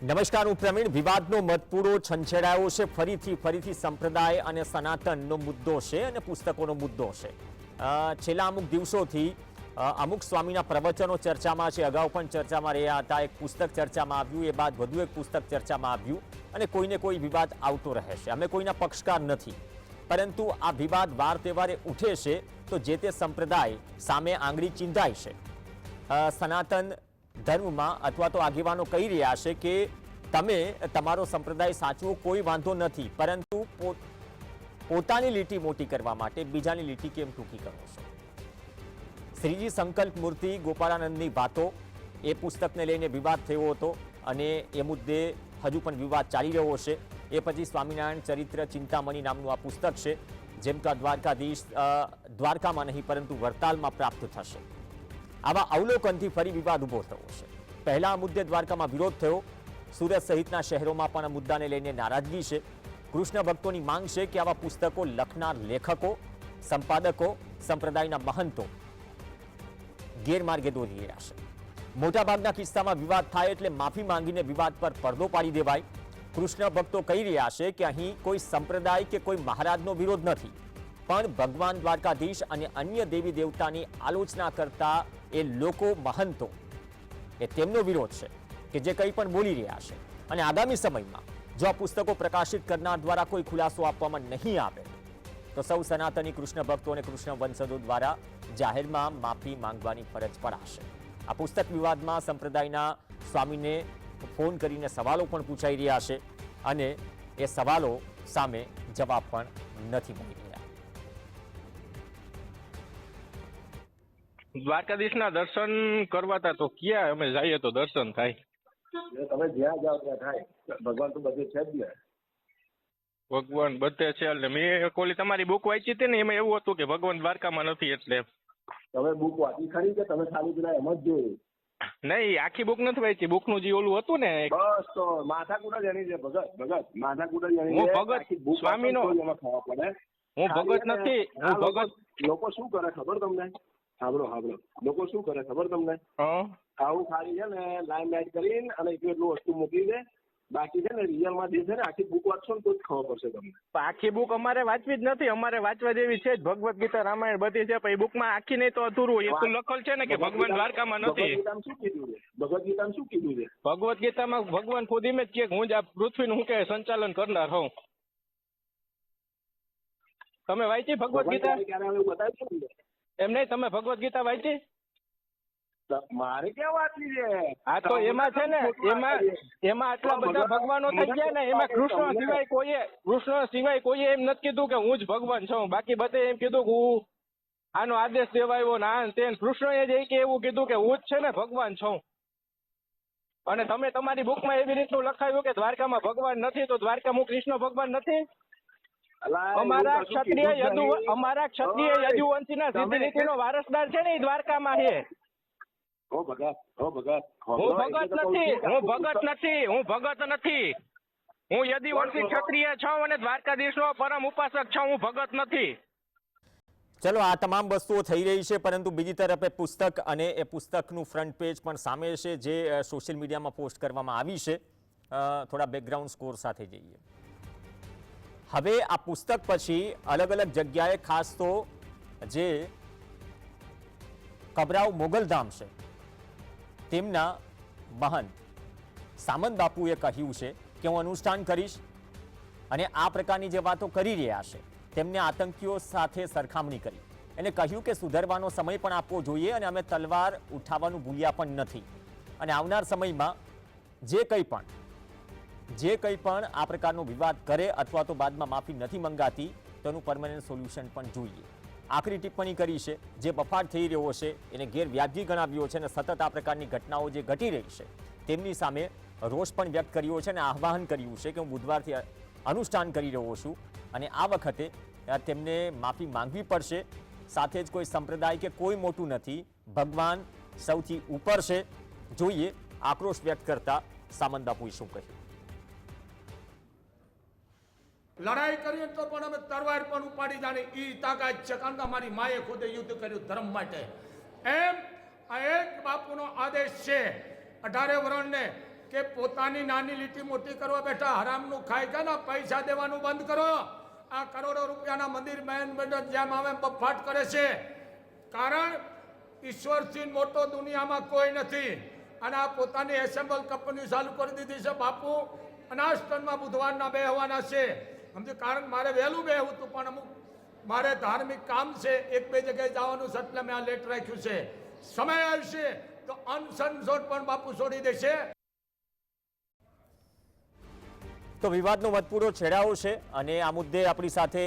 નમસ્કાર, હું પ્રવીણ. વિવાદનો મતપૂડો છંછેડાયો છે. ફરીથી સંપ્રદાય અને સનાતનનો મુદ્દો છે અને પુસ્તકોનો મુદ્દો છે. છેલ્લા અમુક દિવસોથી અમુક સ્વામીના પ્રવચનો ચર્ચામાં છે. અગાઉ પણ ચર્ચામાં રહ્યા હતા. એક પુસ્તક ચર્ચામાં આવ્યું, એ બાદ વધુ એક પુસ્તક ચર્ચામાં આવ્યું અને કોઈને કોઈ વિવાદ આવતો રહે છે. અમે કોઈના પક્ષકાર નથી, પરંતુ આ વિવાદ વાર તહેવારે ઉઠે છે તો જે તે સંપ્રદાય સામે આંગળી ચીંધાય છે. સનાતન ધર્મમાં અથવા તો આગેવાનો કહી રહ્યા છે કે તમે તમારો સંપ્રદાય સાચવો, કોઈ વાંધો નથી, પરંતુ પોતાની લીટી મોટી કરવા માટે બીજાની લીટી કેમ ટૂંકી કરો છો? શ્રીજી સંકલ્પ મૂર્તિ ગોપાળાનંદની વાતો, એ પુસ્તકને લઈને વિવાદ થયો હતો અને એ મુદ્દે હજુ પણ વિવાદ ચાલી રહ્યો છે. એ પછી સ્વામિનારાયણ ચરિત્ર ચિંતામણી નામનું આ પુસ્તક છે, જેમ કે દ્વારકાધીશ દ્વારકામાં નહીં પરંતુ વરતાલમાં પ્રાપ્ત થશે. આવા અવલોકનથી ફરી વિવાદ ઉભો થયો છે. પહેલા આ મુદ્દે દ્વારકામાં વિરોધ થયો. સુરત સહિતના શહેરોમાં પણ આ મુદ્દાને લઈને નારાજગી છે. કૃષ્ણ ભક્તોની માંગ છે કે આવા પુસ્તકો લખનાર લેખકો, સંપાદકો, સંપ્રદાયના મહંતો ગેરમાર્ગે દોરી રહ્યા છે. મોટાભાગના કિસ્સામાં વિવાદ થાય એટલે માફી માંગીને વિવાદ પર પડદો પાડી દેવાય. કૃષ્ણ ભક્તો કહી રહ્યા છે કે અહીં કોઈ સંપ્રદાય કે કોઈ મહારાજનો વિરોધ નથી, પણ ભગવાન દ્વારકાધીશ અને અન્ય દેવી દેવતાની આલોચના કરતા એ લોકો મહંતો, એ તેમનો વિરોધ છે કે જે કંઈ પણ બોલી રહ્યા છે. અને આગામી સમયમાં જો આ પુસ્તકો પ્રકાશિત કરનાર દ્વારા કોઈ ખુલાસો આપવામાં નહીં આવે તો સૌ સનાતની કૃષ્ણ ભક્તો અને કૃષ્ણ વંશજો દ્વારા જાહેરમાં માફી માંગવાની ફરજ પડાશે. આ પુસ્તક વિવાદમાં સંપ્રદાયના સ્વામીને ફોન કરીને સવાલો પણ પૂછાઈ રહ્યા છે અને એ સવાલો સામે જવાબ પણ નથી મળી રહ્યા. દ્વારકાધીશના દર્શન કરવાતા તો ક્યાં અમે જઈએ તો દર્શન થાય? તમે જ્યાં જાઓ ત્યાં થાય. ભગવાન તો બધે છે જ ને. ભગવાન બધે છે. એટલે મેં કોલી તમારી બુક વાંચી હતી ને, એમાં એવું હતું કે ભગવાન દ્વારકામાં નથી. એટલે તમે બુક વાંચી ખરી કે તમે ખાલી પેલા એમ જ જોયું? નહીં, આખી બુક નથી વાંચી. બુક નું જે ઓલું હતું ને, બસ તો માથાકૂટ જ એની છે. ભગત માથાકૂટ જ એની હું છે. ભગત સ્વામીનો, એમાં ખાવા પડે. હું ભગત નથી. હું ભગત. લોકો શું કરે ખબર તમને? સાંભળો. લોકો શું કરે ખબર તમને? આવું ખાલી છે ને લાઈન લાઈટ કરીને અને એટલું વસ્તુ મૂકી દે. બાકી છે ને રિયલમાં જે છે ને આખી બુક વાંચશો ને તો જ ખબર પડશે તમને. આખી બુક અમારે વાંચવી જ નથી. અમારે વાંચવા જેવી છે જ. ભગવદ ગીતા, રામાયણ બધી છે. પણ એ બુકમાં આખી નહીં તો અધૂરું. એ તો લખેલ છે ને કે ભગવાન દ્વારકામાં નથી. ભગવદ ગીતામાં શું કીધું છે? ભગવદ ગીતામાં શું કીધું છે? ભગવદ ગીતામાં ભગવાન ખુદ એમ જ કે હું જ આ પૃથ્વીનું હું કે સંચાલન કરનાર હોઉં. તમે વાંચી ભગવદ ગીતા? ક્યારે હવે બતાવ્યું ને એમ નહીં, તમે ભગવદ ગીતા વાંચી? મારે ક્યાં વાંચવી છે? હા તો એમાં છે ને, એમાં આટલા બધા ભગવાનો થઈ ગયા ને, એમાં કૃષ્ણ સિવાય કોઈએ એમ નથી કીધું કે હું જ ભગવાન છું. બાકી બધે એમ કીધું કે હું આનો આદેશ દેવાયો ને આ તે. કૃષ્ણએ જ કે એવું કીધું કે હું જ છે ને ભગવાન છું. અને તમે તમારી બુકમાં એવી રીતનું લખાયું કે દ્વારકામાં ભગવાન નથી, તો દ્વારકામાં કૃષ્ણ ભગવાન નથી? અમારા ક્ષત્રિય યદુવંશીના સિદ્ધ નીતિનો વારસદાર છે ને, એ દ્વારકામાં છે. હું ભગત નથી. હું યદુવંશી ક્ષત્રિય છું અને દ્વારકાધીશનો પરમ ઉપાસક છું. હું ભગત નથી. ચલો, આ તમામ વસ્તુઓ થઈ રહી છે, પરંતુ બીજી તરફ એ પુસ્તક અને એ પુસ્તકનું ફ્રન્ટ પેજ પણ સામે છે, જે સોશિયલ મીડિયામાં પોસ્ટ કરવામાં આવી છે. થોડા બેકગ્રાઉન્ડ સ્કોર સાથે જઈએ. હવે આ પુસ્તક પછી અલગ અલગ જગ્યાએ, ખાસ તો જે કબરાવ મોગલધામ છે તેમના મહંત સામંત બાપુએ કહ્યું છે કે હું અનુષ્ઠાન કરીશ, અને આ પ્રકારની જે વાતો કરી રહ્યા છે તેમને આતંકીઓ સાથે સરખામણી કરી. એને કહ્યું કે સુધરવાનો સમય પણ આપવો જોઈએ અને અમે તલવાર ઉઠાવવાનું ભૂલ્યા પણ નથી. અને આવનાર સમયમાં જે કંઈ પણ આ પ્રકારનો વિવાદ કરે અથવા તો બાદમાં માફી નથી મંગાતી તેનું પરમેનન્ટ સોલ્યુશન પણ જોઈએ. આખરી ટિપ્પણી કરી છે. જે બફાટ થઈ રહ્યો છે એને ગેરવ્યાજબી ગણાવ્યો છે અને સતત આ પ્રકારની ઘટનાઓ જે ઘટી રહી છે તેમની સામે રોષ પણ વ્યક્ત કર્યો છે અને આહ્વાન કર્યું છે કે હું બુધવારથી અનુષ્ઠાન કરી રહ્યો છું અને આ વખતે તેમને માફી માંગવી પડશે. સાથે જ કોઈ સંપ્રદાય કે કોઈ મોટું નથી, ભગવાન સૌથી ઉપર છે. જોઈએ આક્રોશ વ્યક્ત કરતા સામંત બાપુએ શું કહ્યું. લડાઈ કરીએ તો પણ અમે તરવાર પણ ઉપાડી જાણી ઈ તાકાત છે, કારણ કે અમારી માએ ખુદે યુદ્ધ કર્યું ધર્મ માટે. એમ આ એક બાપુનો આદેશ છે. 18 વર્ષને કે પોતાની નાની લીટી મોટી કરવા બેઠા હરામનું ખાઈ ગયા ને પૈસા દેવાનું બંધ કરો. આ કરોડો રૂપિયાના મંદિર મેનેજમેન્ટ જેમ આવે બફાટ કરે છે. કારણ ઈશ્વરથી મોટો દુનિયામાં કોઈ નથી. અને આ પોતાની એસેમ્બલ કંપની ચાલુ કરી દીધી છે. બાપુ અનાસ્ટનમાં બુધવારના બેહવાના છે સમજે. કારણ મારે વહેલું બેહવું હતું પણ અમુક મારે ધાર્મિક કામ છે, 1-2 જગ્યાએ જવાનું છે એટલે મેં આ લેટ રાખ્યું છે. સમય આવશે તો અનસનસોટ પણ બાપુ છોડી દેશે. તો વિવાદનો મતપૂરો છેડાયો છે અને આ મુદ્દે આપણી સાથે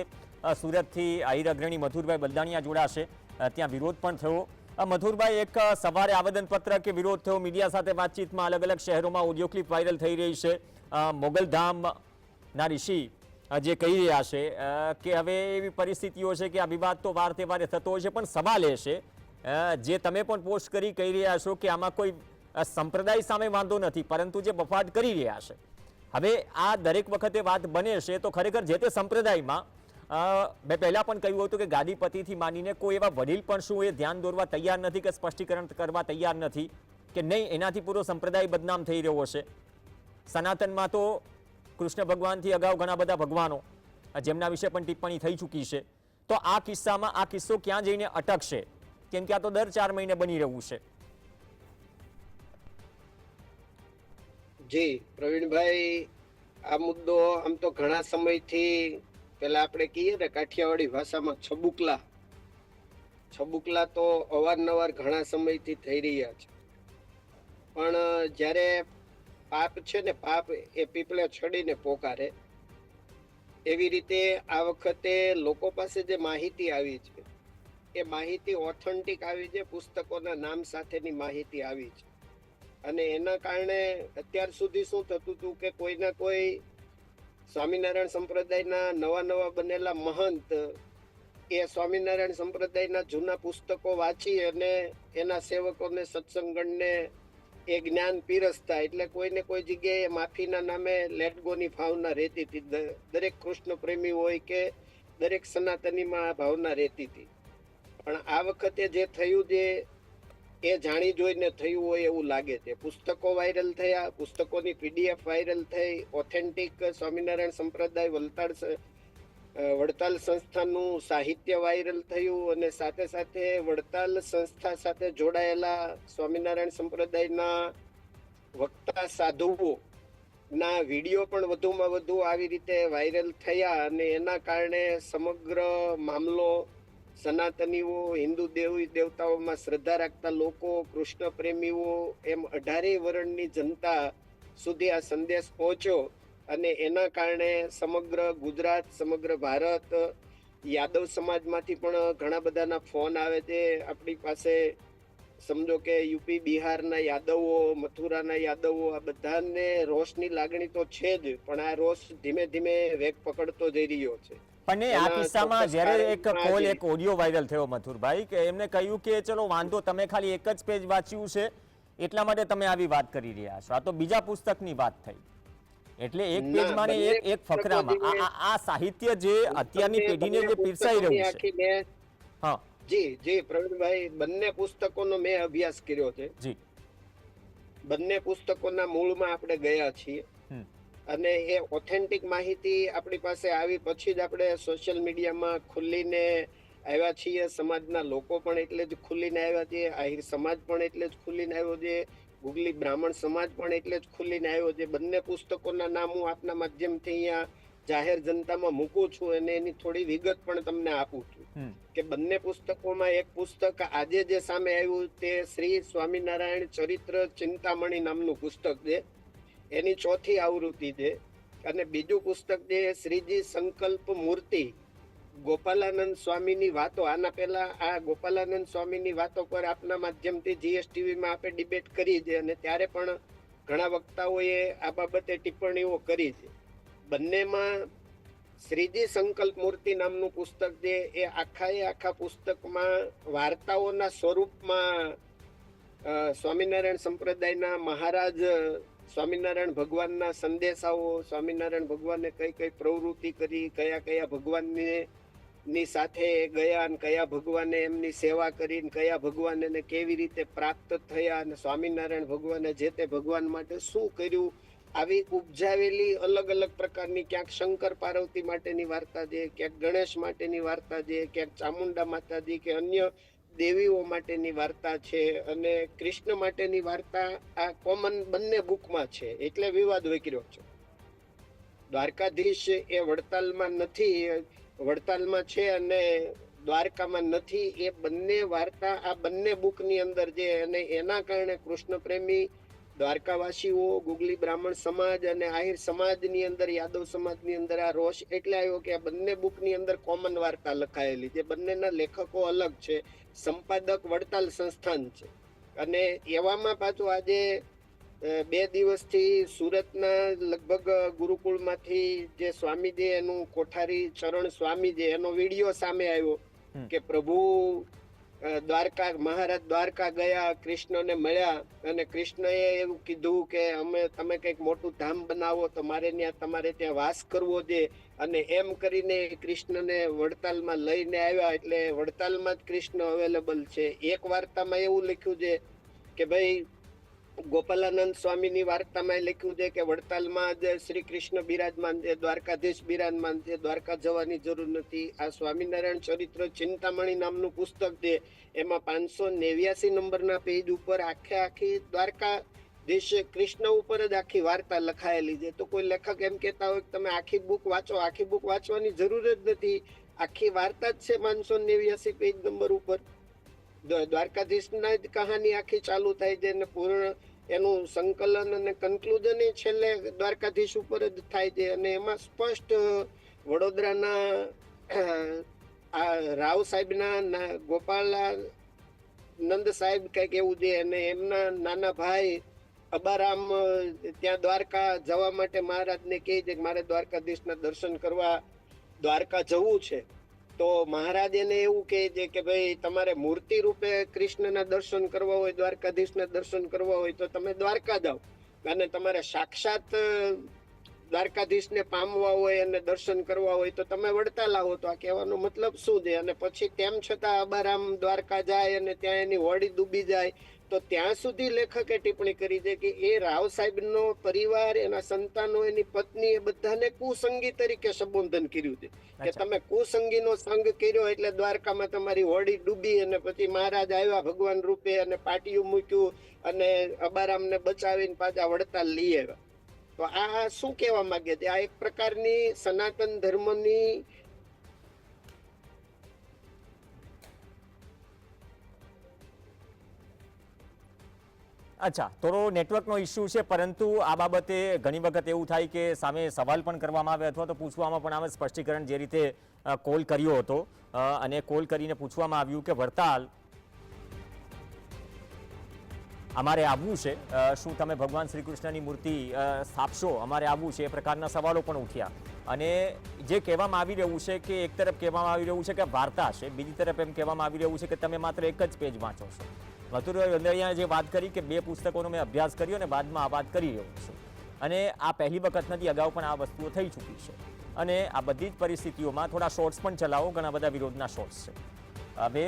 સુરતથી આહિર અગ્રણી મધુરભાઈ બલદાણિયા જોડાશે. ત્યાં વિરોધ પણ થયો. મધુરભાઈ, એક સવારે આવેદનપત્ર કે વિરોધ થયો, મીડિયા સાથે વાતચીતમાં અલગ અલગ શહેરોમાં ઓડિયો ક્લિપ વાયરલ થઈ રહી છે. મોગલધામના ઋષિ જે કહી રહ્યા છે કે હવે એવી પરિસ્થિતિઓ છે કે આ વિવાદ તો વાર તહેવારે થતો હોય છે, પણ સવાલ એ છે જે તમે પણ પોસ્ટ કરી કહી રહ્યા છો કે આમાં કોઈ સંપ્રદાય સામે વાંધો નથી, પરંતુ જે બફાટ કરી રહ્યા છે, હવે આ દરેક વખતે વાત બને છે તો ખરેખર જે તે સંપ્રદાયમાં મેં પહેલાં પણ કહ્યું હતું કે ગાદીપતિથી માંડીને કોઈ એવા વડીલ પણ શું એ ધ્યાન દોરવા તૈયાર નથી કે સ્પષ્ટીકરણ કરવા તૈયાર નથી કે નહીં એનાથી પૂરો સંપ્રદાય બદનામ થઈ રહ્યો છે. સનાતનમાં તો કૃષ્ણ ભગવાનથી અગાઉ ઘણા બધા ભગવાનો જેમના વિશે પણ ટિપ્પણી થઈ ચૂકી છે. તો આ કિસ્સામાં આ કિસ્સો ક્યાં જઈને અટકશે? કેમ કે આ તો દર 4 મહિને બની રહ્યું છે. જી પ્રવીણભાઈ, આ મુદ્દો આમ તો ઘણા સમયથી, પેલા આપણે કહીએ ને કાઠિયાવાડી ભાષામાં છબુકલા તો અવારનવાર ઘણા સમયથી થઈ રહ્યા છે. પણ જ્યારે પાપ છે ને, પાપ એ પીપળે ચડીને પોકારે, એવી રીતે આ વખતે લોકો પાસે જે માહિતી આવી છે એ માહિતી ઓથેન્ટિક આવી છે, પુસ્તકોના નામ સાથેની માહિતી આવી છે. અને એના કારણે અત્યાર સુધી શું થતું હતું કે કોઈના કોઈ સ્વામિનારાયણ સંપ્રદાયના નવા બનેલા મહંત એ સ્વામિનારાયણ સંપ્રદાયના જૂના પુસ્તકો વાંચી અને એના સેવકોને, સત્સંગણને એ જ્ઞાન પીરસતા. એટલે કોઈને કોઈ જગ્યાએ માફીના નામે લેટગોની ભાવના રહેતી હતી. દરેક કૃષ્ણ પ્રેમી હોય કે દરેક સનાતનીમાં આ ભાવના રહેતી હતી. પણ આ વખતે જે થયું છે એ જાણી જોઈને થયું હોય એવું લાગે છે. પુસ્તકો વાયરલ થયા, પુસ્તકોની PDF વાયરલ થઈ, ઓથેન્ટિક સ્વામિનારાયણ સંપ્રદાય વડતાલ સંસ્થાનું સાહિત્ય વાયરલ થયું અને સાથે સાથે વડતાલ સંસ્થા સાથે જોડાયેલા સ્વામિનારાયણ સંપ્રદાયના વક્તા સાધુઓ ના વિડીયો પણ વધુમાં વધુ આવી રીતે વાયરલ થયા. અને એના કારણે સમગ્ર મામલો સનાતનીઓ, હિન્દુ દેવી દેવતાઓમાં શ્રદ્ધા રાખતા લોકો, કૃષ્ણ પ્રેમીઓ, એમ 18 વર્ણની જનતા સુધી આ સંદેશ પહોંચ્યો. અને એના કારણે સમગ્ર ગુજરાત, સમગ્ર ભારત, યાદવ સમાજમાંથી પણ ઘણા બધાના ફોન આવે છે આપણી પાસે. સમજો કે યુપી, બિહારના યાદવો, મથુરાના યાદવો, આ બધાને રોષની લાગણી તો છે જ, પણ આ રોષ ધીમે ધીમે વેગ પકડતો જઈ રહ્યો છે. પણ આ કિસ્સામાં જ્યારે એક ઓડિયો વાયરલ થયો મથુરભાઈ, કે એમને કહ્યું કે ચલો વાંધો, તમે ખાલી એક જ પેજ વાંચ્યું છે એટલા માટે તમે આવી વાત કરી રહ્યા છો. આ તો બીજા પુસ્તકની વાત થઈ. એટલે એક પેજમાં ને એક ફકરામાં આ સાહિત્ય જે અત્યારની પેઢીને જે પીરસાઈ રહ્યું છે. હા જી પ્રવીણભાઈ, બંને પુસ્તકોનો મેં અભ્યાસ કર્યો છે. જી, બંને પુસ્તકોના મૂળમાં આપણે ગયા છીએ અને એ ઓથેન્ટિક માહિતી આપણી પાસે આવી પછી જ આપણે સોશિયલ મીડિયામાં ખુલ્લીને આવ્યા છીએ. સમાજના લોકો પણ એટલે જ ખુલ્લીને આવ્યા છે, આહિર સમાજ પણ એટલે જ ખુલ્લીને આવ્યો છે, ગુગલી બ્રાહ્મણ સમાજ પણ એટલે જ ખુલ્લીને આવ્યો છે. બંને પુસ્તકોના નામ હું આપના માધ્યમથી અહીંયા જાહેર જનતામાં મૂકું છું અને એની થોડી વિગત પણ તમને આપું છું કે બંને પુસ્તકોમાં એક પુસ્તક આજે જે સામે આવ્યું તે શ્રી સ્વામિનારાયણ ચરિત્ર ચિંતામણી નામનું પુસ્તક છે, એની 4th આવૃત્તિ છે. અને બીજું પુસ્તક છે શ્રીજી સંકલ્પ મૂર્તિ, ગોપાલાનંદ સ્વામીની વાતો. આના પહેલા આ ગોપાલાનંદ સ્વામીની વાતો પર આપના માધ્યમથી GSTVમાં આપણે ડિબેટ કરી છે અને ત્યારે પણ ઘણા વક્તાઓએ આ બાબતે ટિપ્પણીઓ કરી છે. બંનેમાં શ્રીજી સંકલ્પ મૂર્તિ નામનું પુસ્તક છે એ આખા પુસ્તકમાં વાર્તાઓના સ્વરૂપમાં સ્વામિનારાયણ સંપ્રદાયના મહારાજ સ્વામિનારાયણ ભગવાનના સંદેશાઓ, સ્વામિનારાયણ ભગવાને કઈ પ્રવૃત્તિ કરી, કયા ભગવાનને ની સાથે ગયા અને કયા ભગવાને એમની સેવા કરીને કયા ભગવાન એને કેવી રીતે પ્રાપ્ત થયા અને સ્વામિનારાયણ ભગવાને જે તે ભગવાન માટે શું કર્યું, આવી ઉપજાવેલી અલગ અલગ પ્રકારની ક્યાંક શંકર પાર્વતી માટેની વાર્તા છે, ક્યાંક ગણેશ માટેની વાર્તા છે, ક્યાંક ચામુંડા માતાજી કે અન્ય દેવીઓ માટેની વાર્તા છે અને કૃષ્ણ માટેની વાર્તા આ કોમન બંને બુકમાં છે, એટલે વિવાદ વકર્યો છે. દ્વારકાધીશ એ વડતાલમાં નથી, વડતાલમાં છે અને દ્વારકામાં નથી. એ બંને વાર્તા આ બંને બુકની અંદર છે અને એના કારણે કૃષ્ણ પ્રેમી દ્વારકાવાસીઓ, ગુગલી બ્રાહ્મણ સમાજ અને આહિર સમાજની અંદર, યાદવ સમાજની અંદર આ રોષ એટલે આવ્યો કે આ બંને બુકની અંદર કોમન વાર્તા લખાયેલી છે. બંનેના લેખકો અલગ છે, સંપાદક વડતાલ સંસ્થાન છે. અને એવામાં પાછું આજે 2 દિવસથી સુરતના લગભગ ગુરુકુળમાંથી જે સ્વામી છે એનું કોઠારી ચરણ સ્વામી છે એનો વિડીયો સામે આવ્યો કે પ્રભુ દ્વારકા, મહારાજ દ્વારકા ગયા, કૃષ્ણને મળ્યા અને કૃષ્ણએ એવું કીધું કે તમે કંઈક મોટું ધામ બનાવો તો તમારે ત્યાં વાસ કરવો છે. અને એમ કરીને કૃષ્ણને વડતાલમાં લઈને આવ્યા, એટલે વડતાલમાં જ કૃષ્ણ અવેલેબલ છે. એક વાર્તામાં એવું લખ્યું છે કે ભાઈ ગોપાલાનંદ સ્વામીની વાર્તામાં લખ્યું છે કે વડતાલમાં જ શ્રી કૃષ્ણ બિરાજમાન છે, દ્વારકાધીશ બિરાજમાન છે, દ્વારકા જવાની જરૂર નથી. આ સ્વામિનારાયણ ચરિત્ર ચિંતામણી નામનું પુસ્તક છે, એમાં 589 નંબરના પેજ ઉપર આખી દ્વારકાધીશ કૃષ્ણ ઉપર જ આખી વાર્તા લખાયેલી છે. તો કોઈ લેખક એમ કહેતા હોય કે તમે આખી બુક વાંચો, આખી બુક વાંચવાની જરૂર જ નથી, આખી વાર્તા જ છે 589 પેજ નંબર ઉપર. દ્વારકાધીશના જ કહાની આખી ચાલુ થાય છે અને પૂર્ણ એનું સંકલન અને કન્ક્લુઝન છેલ્લે દ્વારકાધીશ ઉપર જ થાય છે. અને એમાં સ્પષ્ટ વડોદરાના આ રાવ સાહેબના ગોપાલાનંદ સાહેબ કઈક એવું છે અને એમના નાના ભાઈ અબારામ ત્યાં દ્વારકા જવા માટે મહારાજને કહે છે કે મારે દ્વારકાધીશના દર્શન કરવા દ્વારકા જવું છે. તો મહારાજ એને એવું કહે છે કે ભાઈ તમારે મૂર્તિ રૂપે કૃષ્ણના દર્શન કરવા હોય, દ્વારકાધીશના દર્શન કરવા હોય તો તમે દ્વારકા જાઓ, અને તમારે સાક્ષાત દ્વારકાધીશને પામવા હોય અને દર્શન કરવા હોય તો તમે વડતાલ આવો. તો આ કહેવાનો મતલબ શું છે? અને પછી તેમ છતાં અબારામ દ્વારકા જાય અને ત્યાં એની હોડી ડૂબી જાય. તો ત્યાં સુધી લેખકે ટિપ્પણી કરી છે કે એ રાવ સાહેબનો પરિવાર, એના સંતાનો, એની પત્ની, એ બધાને કુસંગી તરીકે સંબોધન કર્યું છે કે તમે કુસંગીનો સંગ કર્યો એટલે દ્વારકામાં તમારી હોડી ડૂબી અને પછી મહારાજ આવ્યા ભગવાન રૂપે અને પાટિયું મૂક્યું અને અબારામને બચાવીને પાછા વડતાલ લઈ આવ્યા. તો આ શું કહેવા માંગે છે? આ એક પ્રકારની સનાતન ધર્મની અચ્છા, થોડો નેટવર્કનો ઇસ્યુ છે, પરંતુ આ બાબતે ઘણી વખત એવું થાય કે સામે સવાલ પણ કરવામાં આવે અથવા તો પૂછવામાં પણ આવે. સ્પષ્ટીકરણ જે રીતે કોલ કર્યો હતો અને કોલ કરીને પૂછવામાં આવ્યું કે વડતાલ અમારે આવવું છે, શું તમે ભગવાન શ્રી કૃષ્ણની મૂર્તિ સ્થાપશો, અમારે આવવું છે, એ પ્રકારના સવાલો પણ ઉઠ્યા. અને જે કહેવામાં આવી રહ્યું છે કે એક તરફ કહેવામાં આવી રહ્યું છે કે વાર્તા છે, બીજી તરફ એમ કહેવામાં આવી રહ્યું છે કે તમે માત્ર એક જ પેજ વાંચો છો. મથુરભાઈ વંદરિયાએ જે વાત કરી કે 2 પુસ્તકોનો મેં અભ્યાસ કર્યો અને બાદમાં આ વાત કરી રહ્યો છું, અને આ પહેલી વખત નથી, અગાઉ પણ આ વસ્તુઓ થઈ ચૂકી છે. અને આ બધી જ પરિસ્થિતિઓમાં થોડા શોર્ટ્સ પણ ચલાવો, ઘણા બધા વિરોધના શોર્ટ્સ છે. હવે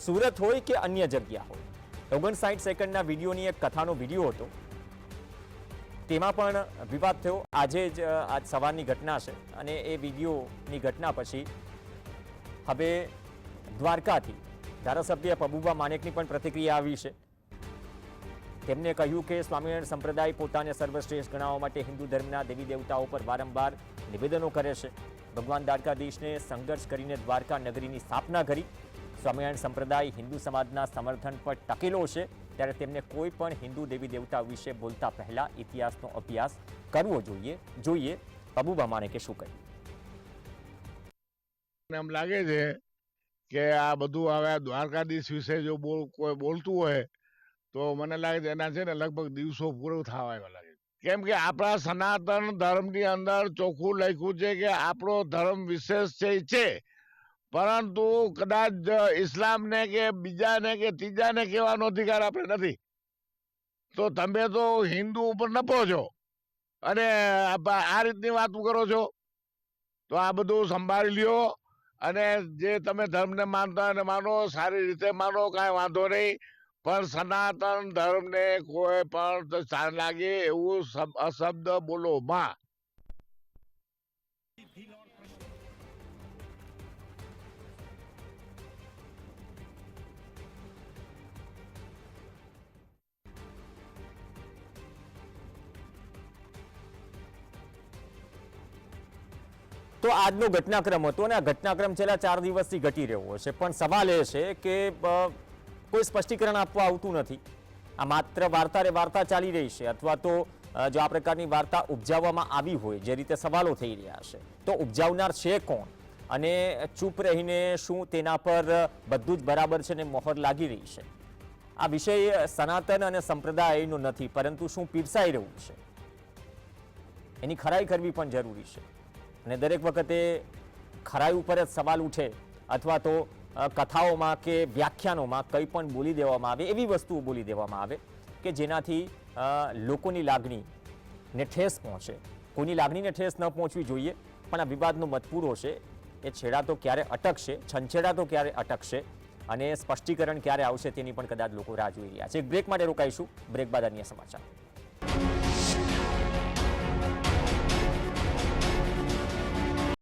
સુરત હોય કે અન્ય જગ્યા હોય, 59 સેકન્ડના વિડીયોની એક કથાનો વિડીયો હતો, તેમાં પણ વિવાદ થયો. આજે જ આજ સવારની ઘટના છે અને એ વિડીયોની ઘટના પછી હવે દ્વારકાથી ધારાસભ્ય પબુભા માણેકની પણ પ્રતિક્રિયા આવી છે. તેમણે કહ્યું કે સ્વામિનારાયણ સંપ્રદાય પોતાને સર્વશ્રેષ્ઠ ગણાવવા માટે હિન્દુ ધર્મના દેવી દેવતાઓ પર વારંવાર નિવેદનો કરે છે. ભગવાન દ્વારકાધીશને સંઘર્ષ કરીને દ્વારકા નગરીની સ્થાપના કરી. સ્વામિનારાયણ સંપ્રદાય હિન્દુ સમાજના સમર્થન પર ટકેલો છે, ત્યારે તેમને કોઈ પણ હિન્દુ દેવી દેવતા વિશે બોલતા પહેલા ઇતિહાસનો અભ્યાસ કરવો જોઈએ. પબુભા માણેકે શું કહ્યું? એમ લાગે છે કે આ બધું હવે દ્વારકાધીશ વિશે જો કોઈ બોલતું હોય તો મને લાગે છે એના છે ને લગભગ દિવસો પૂરો થવા આવ્યા લાગે. કેમ કે આપણા સનાતન ધર્મની અંદર ચોખ્ખું લખ્યું છે કે આપણો ધર્મ વિશેષ છે, પરંતુ કદાચ ઇસ્લામને કે બીજાને કે ત્રીજાને કહેવાનો અધિકાર આપણે નથી. તો તમે તો હિન્દુ ઉપર નપો છો અને આ રીતની વાતો કરો છો. તો આ બધું સંભાળી લ્યો અને જે તમે ધર્મને માનતા હોય એને માનો, સારી રીતે માનો, કાંઈ વાંધો નહીં, પણ સનાતન ધર્મને કોઈ પણ સારું લાગે એવું અશબ્દ બોલો માં. તો આજનો ઘટનાક્રમ હતો અને આ ઘટનાક્રમ છેલ્લા 4 દિવસથી ઘટી રહ્યો છે, પણ સવાલ એ છે કે કોઈ સ્પષ્ટીકરણ આપવા આવતું નથી. આ માત્ર વાર્તા ચાલી રહી છે, અથવા તો જો આ પ્રકારની વાર્તા ઉપજાવવામાં આવી હોય, જે રીતે સવાલો થઈ રહ્યા છે, તો ઉપજાવનાર છે કોણ અને ચૂપ રહીને શું તેના પર બધું જ બરાબર છે ને મોહર લાગી રહી છે? આ વિષય સનાતન અને સંપ્રદાયનો નથી, પરંતુ શું પીરસાઈ રહ્યું છે એની ખરાઈ કરવી પણ જરૂરી છે. અને દરેક વખતે ખરાઈ ઉપર જ સવાલ ઉઠે, અથવા તો કથાઓમાં કે વ્યાખ્યાનોમાં કંઈ પણ બોલી દેવામાં આવે, એવી વસ્તુઓ બોલી દેવામાં આવે કે જેનાથી લોકોની લાગણીને ઠેસ પહોંચે. કોઈની લાગણીને ઠેસ ન પહોંચવી જોઈએ, પણ આ વિવાદનો મતપૂરો છે એ છેડા તો ક્યારે અટકશે, છંછેડા તો ક્યારે અટકશે અને સ્પષ્ટીકરણ ક્યારે આવશે તેની પણ કદાચ લોકો રાહ જોઈ રહ્યા છે. એક બ્રેક માટે રોકાઈશું, બ્રેક બાદ અન્ય સમાચાર.